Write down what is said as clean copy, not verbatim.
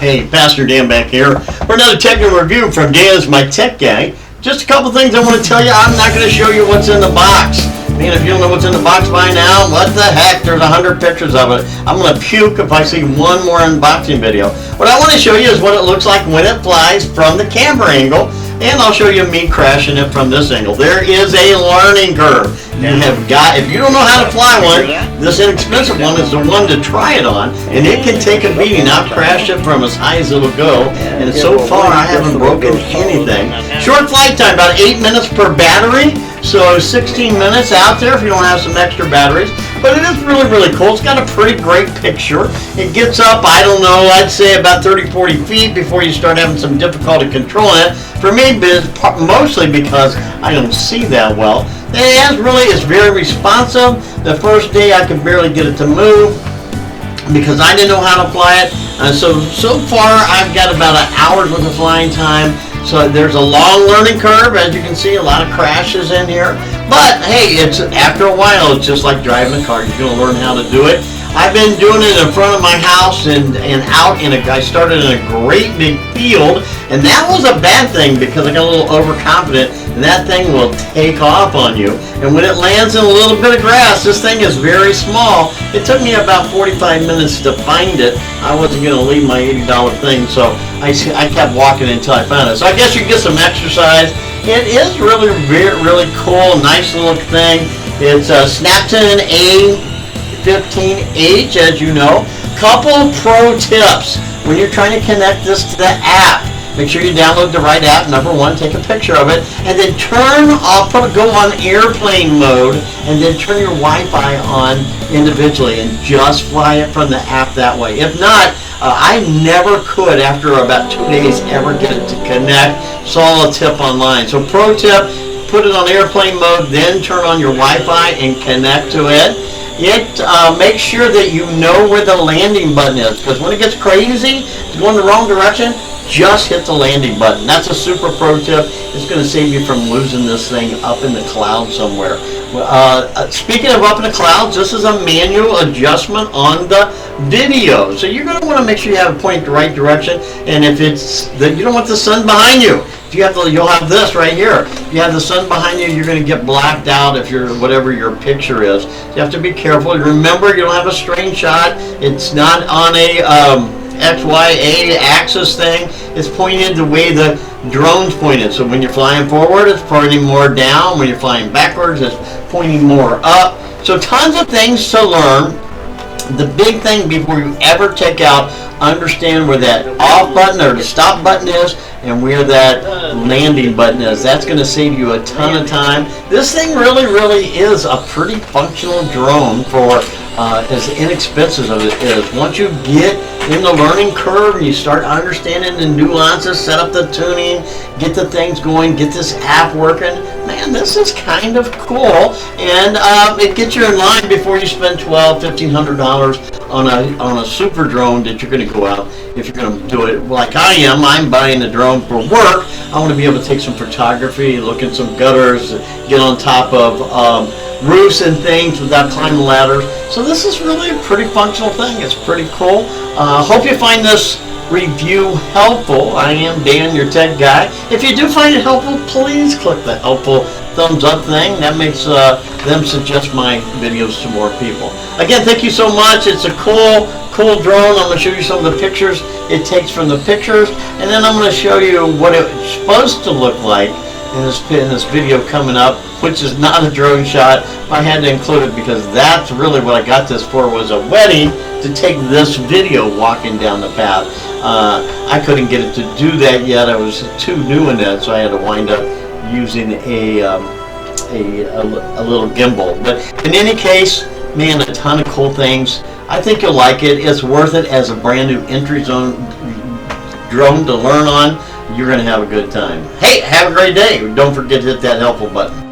Hey, Pastor Dan back here for another technical review from Dan's My Tech Guy. Just a couple things I want to tell you. I'm not going to show you what's in the box. Man, if you don't know what's in the box by now, what the heck? There's 100 pictures of it. I'm going to puke if I see one more unboxing video. What I want to show you is what it looks like when it flies from the camera angle, and I'll show you me crashing it from this angle. There is a learning curve. If you don't know how to fly one, this inexpensive one is the one to try it on, and it can take a beating. I've crashed it from as high as it'll go, and so far I haven't broken anything. Short flight time, about 8 minutes per battery, so 16 minutes out there if you don't have some extra batteries. But it is really, really cool. It's got a pretty great picture. It gets up, I don't know, I'd say about 30-40 feet before you start having some difficulty controlling it. For me, mostly because I don't see that well. It's very responsive. The first day I could barely get it to move because I didn't know how to fly it. So far I've got about an hour's worth of flying time. So there's a long learning curve, as you can see, a lot of crashes in here. But hey, after a while, it's just like driving a car. You're going to learn how to do it. I've been doing it in front of my house and out I started in a great big field, and that was a bad thing because I got a little overconfident, and that thing will take off on you. And when it lands in a little bit of grass, this thing is very small. It took me about 45 minutes to find it. I wasn't going to leave my $80 thing, so I kept walking until I found it. So I guess you get some exercise. It is really, really cool, nice little thing. It's a Snaptain a15h, as you know. Couple pro tips when you're trying to connect this to the app. Make sure you download the right app. Number one, take a picture of it, and then go on airplane mode, and then turn your Wi-Fi on individually, and just fly it from the app that way. If not, I never could, after about 2 days, ever get it to connect. Saw a tip online. So pro tip, put it on airplane mode, then turn on your Wi-Fi and connect to it. Make sure that you know where the landing button is, because when it gets crazy, it's going the wrong direction, just hit the landing button. That's a super pro tip. It's going to save you from losing this thing up in the cloud somewhere. Speaking of up in the clouds, this is a manual adjustment on the video. So you're going to want to make sure you have it pointing the right direction, and if you don't want the sun behind you. You'll have this right here. If you have the sun behind you, you're going to get blacked out if whatever your picture is. So you have to be careful. Remember, you don't have a straight shot. It's not on a XY axis thing. It's pointed the way the drone's pointed. So when you're flying forward, it's pointing more down. When you're flying backwards, it's pointing more up. So tons of things to learn. The big thing before you ever take out, understand where that off button or the stop button is and where that landing button is. That's going to save you a ton of time. This thing really, really is a pretty functional drone for as inexpensive as it is. Once you get in the learning curve and you start understanding the nuances, set up the tuning, get the things going, get this app working, man, this is kind of cool. And it gets you in line before you spend $1,200-$1,500 on a super drone that you're going to go out. If you're going to do it like I am, I'm buying a drone for work. I want to be able to take some photography, look in some gutters, get on top of roofs and things without climbing ladders. So this is really a pretty functional thing. It's pretty cool. Hope you find this review helpful. I am Dan, your tech guy. If you do find it helpful, please click the helpful thumbs up thing. That makes them suggest my videos to more people. Again, thank you so much. It's a cool drone. I'm going to show you some of the pictures it takes from the pictures, and then I'm going to show you what it's supposed to look like in this video coming up, which is not a drone shot. I had to include it because that's really what I got this for, was a wedding, to take this video walking down the path. I couldn't get it to do that yet. I was too new in that, so I had to wind up using a little gimbal. But in any case, man, a ton of cool things. I think you'll like it. It's worth it as a brand new entry zone drone to learn on. You're going to have a good time. Hey, have a great day. Don't forget to hit that helpful button.